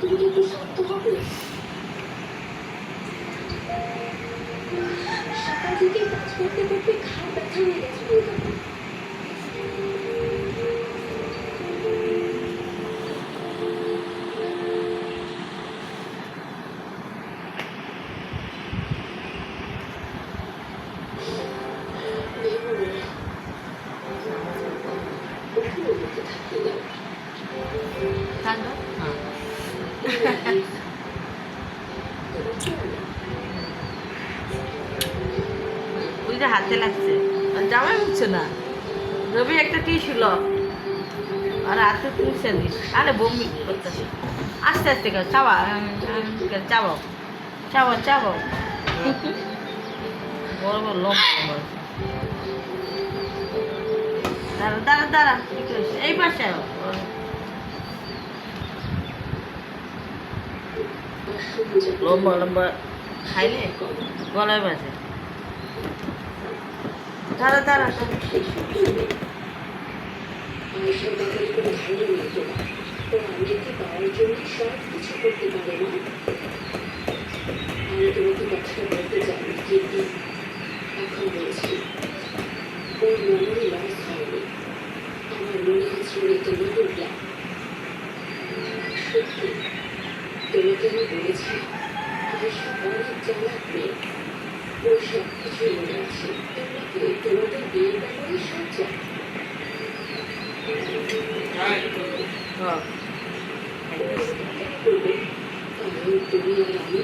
তুমি কি একটু শক্ত হবে? সকাল থেকে কাজ করতে করতে ঘাড় ব্যথা হয়ে গেছে বলে তখন ওখানে বলতে থাকি না। ঠান্ডা হ্যাঁ ওইটা হাতে লাগছে আর জামাই উঠছে না। রবি একটা টিস্যু ল আর হাতে তুলছে নি আরে বমি করতেছে। আস্তে আস্তে কর চাবা চাবাও চাবাও চাবাও বড় বড় লম্বা লম্বা দাঁড়া দাঁড়া দাঁড়া ঠিক আছে এই পাশে আয়। লম্বা লম্বা খাইলে গলায় বাজে। দাঁড়া দাঁড়া আয়েশার ব্যাপারে কোনো ধারণা নেই তোমার। ও আমিরকে পাওয়ার জন্য সব কিছু করতে পারে না। আমি তোমাকে কথাটা বলতে চাই কিন্তু এখন বলছি ওর মনে লস হয়নি। আমার মনে হচ্ছে ওর একটা নতুন প্ল্যান। সত্যি তোমাকে আমি বলেছি আয়েশা অনেক চালাক মেয়ে। ও সব কিছুই মনে আছে। তোমাদের বিয়ের ব্যাপারে সব জানে। হ্যাঁ কারণ তুমি আর আমি